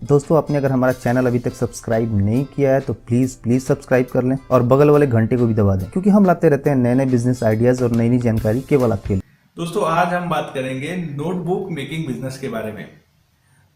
दोस्तों आपने अगर हमारा चैनल अभी तक सब्सक्राइब नहीं किया है तो प्लीज़ सब्सक्राइब कर लें और बगल वाले घंटे को भी दबा दें, क्योंकि हम लाते रहते हैं नए नए बिजनेस आइडियाज़ और नई नई जानकारी केवल आपके लिए। दोस्तों आज हम बात करेंगे नोटबुक मेकिंग बिजनेस के बारे में।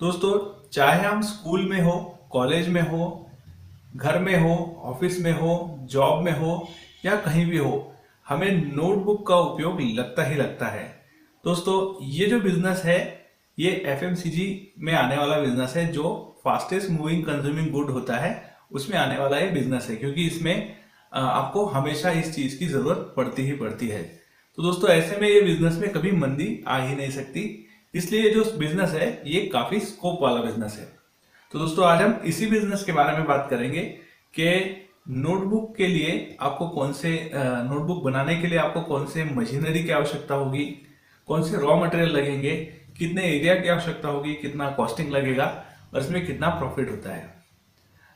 दोस्तों चाहे हम स्कूल में हो, कॉलेज में हो, घर में हो, ऑफिस में हो, जॉब में हो या कहीं भी हो, हमें नोटबुक का उपयोग लगता ही लगता है। दोस्तों ये जो बिजनेस है ये एफएमसीजी में आने वाला बिजनेस है, जो फास्टेस्ट मूविंग कंज्यूमिंग गुड होता है उसमें आने वाला ये बिजनेस है, क्योंकि इसमें आपको हमेशा इस चीज की जरूरत पड़ती ही पड़ती है। तो दोस्तों ऐसे में ये बिजनेस में कभी मंदी आ ही नहीं सकती, इसलिए जो बिजनेस है ये काफी स्कोप वाला बिजनेस है। तो दोस्तों आज हम इसी बिजनेस के बारे में बात करेंगे कि नोटबुक के लिए आपको कौन से नोटबुक बनाने के लिए आपको कौन से मशीनरी की आवश्यकता होगी, कौन से रॉ मटेरियल लगेंगे, कितने एरिया की आवश्यकता होगी, कितना कॉस्टिंग लगेगा और इसमें कितना प्रॉफिट होता है।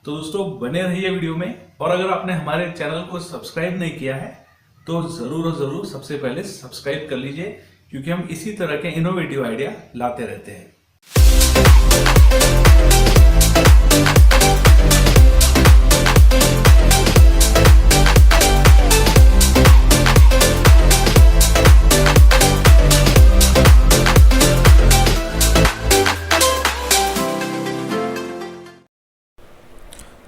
तो दोस्तों बने रहिए वीडियो में, और अगर आपने हमारे चैनल को सब्सक्राइब नहीं किया है तो जरूर और जरूर सबसे पहले सब्सक्राइब कर लीजिए, क्योंकि हम इसी तरह के इनोवेटिव आइडिया लाते रहते हैं।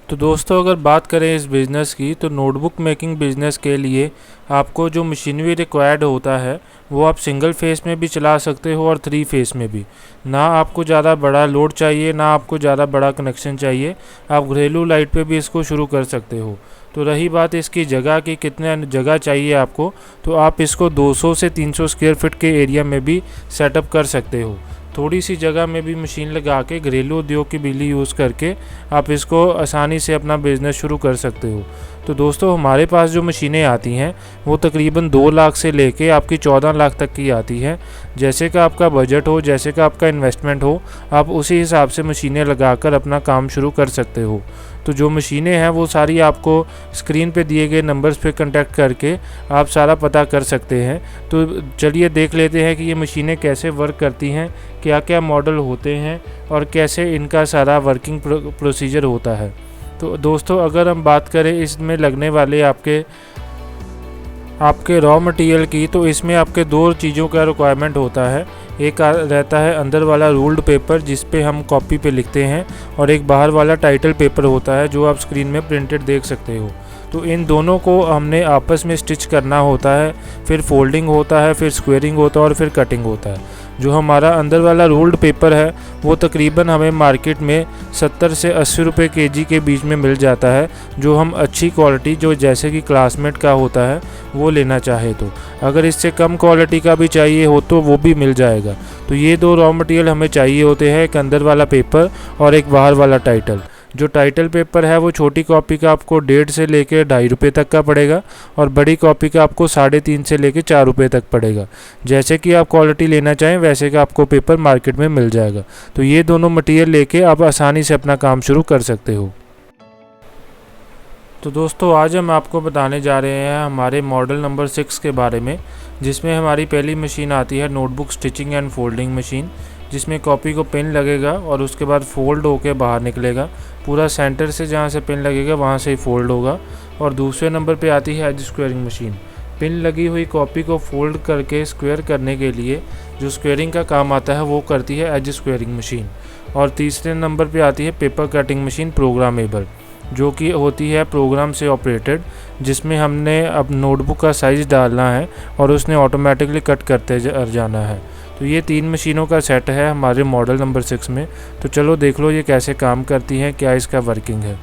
तो दोस्तों अगर बात करें इस बिज़नेस की, तो नोटबुक मेकिंग बिज़नेस के लिए आपको जो मशीनरी रिक्वायर्ड होता है वो आप सिंगल फेस में भी चला सकते हो और 3 फेस में भी। ना आपको ज़्यादा बड़ा लोड चाहिए, ना आपको ज़्यादा बड़ा कनेक्शन चाहिए, आप घरेलू लाइट पे भी इसको शुरू कर सकते हो। तो रही बात इसकी जगह की, कितने जगह चाहिए आपको, तो आप इसको 200 से 300 स्क्वायर फीट के एरिया में भी सेटअप कर सकते हो। थोड़ी सी जगह में भी मशीन लगा के घरेलू उद्योग की बिजली यूज़ करके आप इसको आसानी से अपना बिज़नेस शुरू कर सकते हो। तो दोस्तों हमारे पास जो मशीनें आती हैं वो तकरीबन 2 लाख से लेके आपकी 14 लाख तक की आती है। जैसे का आपका बजट हो, जैसे का आपका इन्वेस्टमेंट हो, आप उसी हिसाब से मशीनें लगाकर अपना काम शुरू कर सकते हो। तो जो मशीनें हैं वो सारी आपको स्क्रीन पे दिए गए नंबर्स पे कांटेक्ट करके आप सारा पता कर सकते हैं। तो चलिए देख लेते हैं कि ये मशीनें कैसे वर्क करती हैं, क्या क्या मॉडल होते हैं और कैसे इनका सारा वर्किंग प्रोसीजर होता है। तो दोस्तों अगर हम बात करें इसमें लगने वाले आपके रॉ मटेरियल की, तो इसमें आपके 2 चीज़ों का रिक्वायरमेंट होता है। एक रहता है अंदर वाला रूल्ड पेपर जिस पे हम कॉपी पे लिखते हैं, और एक बाहर वाला टाइटल पेपर होता है जो आप स्क्रीन में प्रिंटेड देख सकते हो। तो इन दोनों को हमने आपस में स्टिच करना होता है, फिर फोल्डिंग होता है, फिर स्क्वेयरिंग होता है और फिर कटिंग होता है। जो हमारा अंदर वाला रोल्ड पेपर है वो तकरीबन हमें मार्केट में 70 से 80 रुपये केजी के बीच में मिल जाता है, जो हम अच्छी क्वालिटी जो जैसे कि क्लासमेट का होता है वो लेना चाहे तो। अगर इससे कम क्वालिटी का भी चाहिए हो तो वो भी मिल जाएगा। तो ये 2 रॉ मटेरियल हमें चाहिए होते हैं, एक अंदर वाला पेपर और एक बाहर वाला टाइटल। जो टाइटल पेपर है वो छोटी कॉपी का आपको 1.5 से लेकर 2.5 रुपये तक का पड़ेगा, और बड़ी कॉपी का आपको 3.5 से लेकर 4 रुपये तक पड़ेगा। जैसे कि आप क्वालिटी लेना चाहें वैसे का आपको पेपर मार्केट में मिल जाएगा। तो ये दोनों मटेरियल लेके आप आसानी से अपना काम शुरू कर सकते हो। तो दोस्तों आज हम आपको बताने जा रहे हैं हमारे मॉडल नंबर 6 के बारे में, जिसमें हमारी पहली मशीन आती है notebook stitching and folding machine, जिसमें कॉपी को पेन लगेगा और उसके बाद फोल्ड होकर बाहर निकलेगा। पूरा सेंटर से जहाँ से पेन लगेगा वहाँ से ही फोल्ड होगा। और दूसरे नंबर पे आती है एज स्क्वेयरिंग मशीन। पिन लगी हुई कॉपी को फोल्ड करके स्क्वेयर करने के लिए जो स्क्वेयरिंग का काम आता है वो करती है एज स्क्वेयरिंग मशीन। और तीसरे नंबर पे आती है पेपर कटिंग मशीन प्रोग्रामेबल, जो कि होती है प्रोग्राम से ऑपरेटेड, जिसमें हमने अब नोटबुक का साइज़ डालना है और उसने ऑटोमेटिकली कट करते जाना है। तो ये 3 मशीनों का सेट है हमारे मॉडल नंबर 6 में। तो चलो देख लो ये कैसे काम करती हैं, क्या इसका वर्किंग है।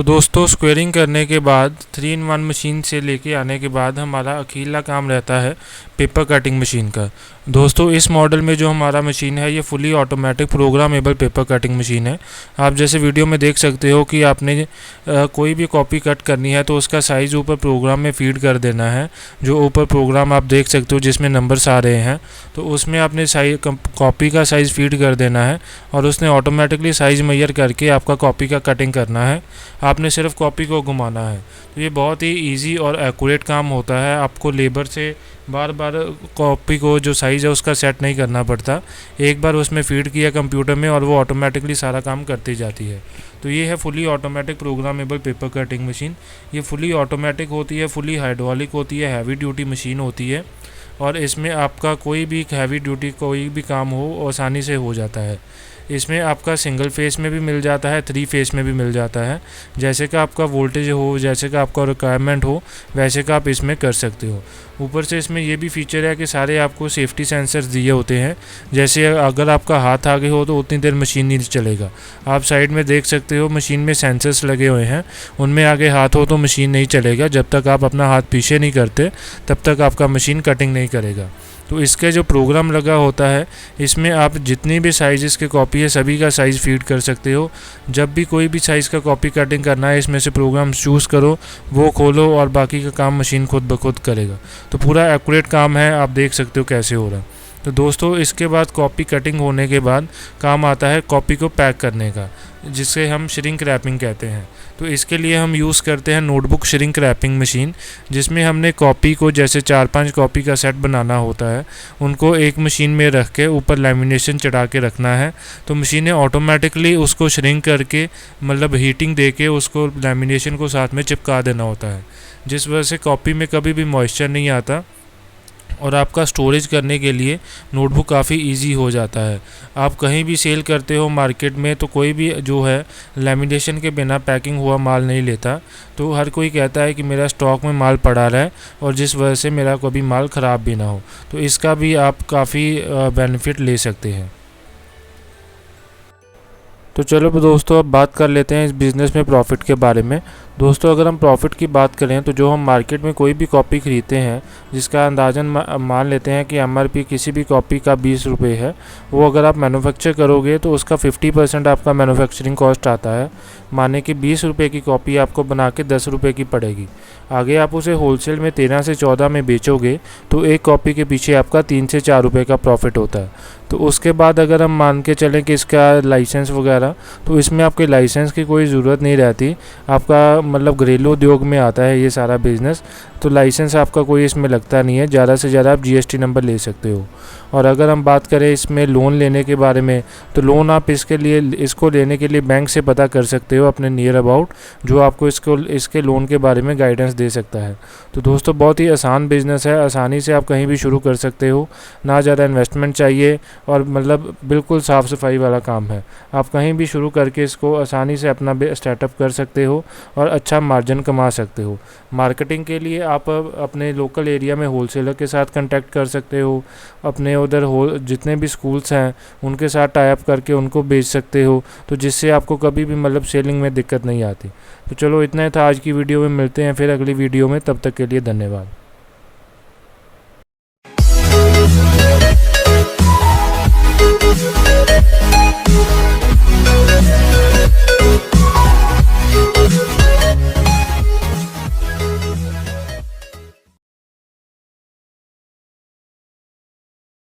तो दोस्तों स्क्वेयरिंग करने के बाद 3-in-1 मशीन से लेके आने के बाद हमारा अकेला काम रहता है पेपर कटिंग मशीन का। दोस्तों इस मॉडल में जो हमारा मशीन है ये fully automatic programmable paper cutting machine है। आप जैसे वीडियो में देख सकते हो कि आपने कोई भी कॉपी कट करनी है तो उसका साइज़ ऊपर प्रोग्राम में फीड कर देना है। जो ऊपर प्रोग्राम आप देख सकते हो जिसमें नंबर्स आ रहे हैं, तो उसमें आपने कॉपी का साइज़ फीड कर देना है और उसने ऑटोमेटिकली साइज़ मेजर करके आपका कॉपी का कटिंग करना है। आपने सिर्फ कॉपी को घुमाना है। तो ये बहुत ही इजी और एक्यूरेट काम होता है। आपको लेबर से बार बार कॉपी को जो साइज़ है उसका सेट नहीं करना पड़ता। एक बार उसमें फीड किया कंप्यूटर में और वो ऑटोमेटिकली सारा काम करती जाती है। तो ये है fully automatic programmable paper cutting machine. ये फुली ऑटोमेटिक होती है, फुली हाइड्रोलिक होती है, हैवी ड्यूटी मशीन होती है और इसमें आपका कोई भी हैवी ड्यूटी कोई भी काम हो आसानी से हो जाता है। इसमें आपका सिंगल फेस में भी मिल जाता है, 3 फेस में भी मिल जाता है। जैसे कि आपका वोल्टेज हो, जैसे कि आपका रिक्वायरमेंट हो, वैसे का आप इसमें कर सकते हो। ऊपर से इसमें ये भी फीचर है कि सारे आपको सेफ्टी सेंसर्स दिए होते हैं। जैसे अगर आपका हाथ आगे हो तो उतनी देर मशीन नहीं चलेगा। आप साइड में देख सकते हो मशीन में सेंसर्स लगे हुए हैं, उनमें आगे हाथ हो तो मशीन नहीं चलेगा। जब तक आप अपना हाथ पीछे नहीं करते तब तक आपका मशीन कटिंग नहीं करेगा। तो इसके जो प्रोग्राम लगा होता है इसमें आप जितनी भी साइज़ की कॉपी है सभी का साइज़ फीड कर सकते हो। जब भी कोई भी साइज़ का कॉपी कटिंग करना है इसमें से प्रोग्राम चूज़ करो, वो खोलो और बाकी का काम मशीन खुद ब खुद करेगा। तो पूरा एक्यूरेट काम है, आप देख सकते हो कैसे हो रहा है। तो दोस्तों इसके बाद कॉपी कटिंग होने के बाद काम आता है कॉपी को पैक करने का, जिसे हम श्रिंक रैपिंग कहते हैं। तो इसके लिए हम यूज़ करते हैं नोटबुक श्रिंक रैपिंग मशीन, जिसमें हमने कॉपी को जैसे 4-5 कॉपी का सेट बनाना होता है, उनको एक मशीन में रख के ऊपर लैमिनेशन चढ़ा के रखना है। तो मशीनें ऑटोमेटिकली उसको श्रिंक करके मतलब हीटिंग दे के उसको लैमिनेशन को साथ में चिपका देना होता है, जिस वजह से कॉपी में कभी भी मॉइस्चर नहीं आता और आपका स्टोरेज करने के लिए नोटबुक काफ़ी इजी हो जाता है। आप कहीं भी सेल करते हो मार्केट में तो कोई भी जो है लैमिनेशन के बिना पैकिंग हुआ माल नहीं लेता। तो हर कोई कहता है कि मेरा स्टॉक में माल पड़ा रहे और जिस वजह से मेरा कभी माल ख़राब भी ना हो। तो इसका भी आप काफ़ी बेनिफिट ले सकते हैं। तो चलो दोस्तों अब बात कर लेते हैं इस बिज़नेस में प्रॉफिट के बारे में। दोस्तों अगर हम प्रॉफिट की बात करें तो जो हम मार्केट में कोई भी कॉपी ख़रीदते हैं जिसका अंदाज़न मान लेते हैं कि MRP किसी भी कॉपी का 20 रुपये है, वो अगर आप मैन्युफैक्चर करोगे तो उसका 50% आपका मैन्युफैक्चरिंग कॉस्ट आता है। माने कि 20 रुपये की कॉपी आपको बना के 10 रुपये की पड़ेगी। आगे आप उसे होलसेल में 13 से 14 में बेचोगे तो एक कॉपी के पीछे आपका 3 से 4 रुपये का प्रॉफिट होता है। तो उसके बाद अगर हम मान के चलें कि इसका लाइसेंस वगैरह, तो इसमें आपके लाइसेंस की कोई ज़रूरत नहीं रहती। आपका मतलब घरेलू उद्योग में आता है ये सारा बिज़नेस, तो लाइसेंस आपका कोई इसमें लगता नहीं है। ज़्यादा से ज़्यादा आप GST नंबर ले सकते हो। और अगर हम बात करें इसमें लोन लेने के बारे में, तो लोन आप इसको लेने के लिए बैंक से पता कर सकते हो अपने नियर अबाउट, जो आपको इसके लोन के बारे में गाइडेंस दे सकता है। तो दोस्तों बहुत ही आसान बिज़नेस है, आसानी से आप कहीं भी शुरू कर सकते हो। ना ज़्यादा इन्वेस्टमेंट चाहिए और मतलब बिल्कुल साफ़ सफाई वाला काम है। आप कहीं भी शुरू करके इसको आसानी से अपना स्टार्टअप कर सकते हो और अच्छा मार्जिन कमा सकते हो। मार्केटिंग के लिए आप अपने लोकल एरिया में होलसेलर के साथ कांटेक्ट कर सकते हो। अपने उधर जितने भी स्कूल्स हैं उनके साथ टाई अप करके उनको बेच सकते हो, तो जिससे आपको कभी भी मतलब सेलिंग में दिक्कत नहीं आती। तो चलो इतना ही था आज की वीडियो में, मिलते हैं फिर अगली वीडियो में, तब तक के लिए धन्यवाद।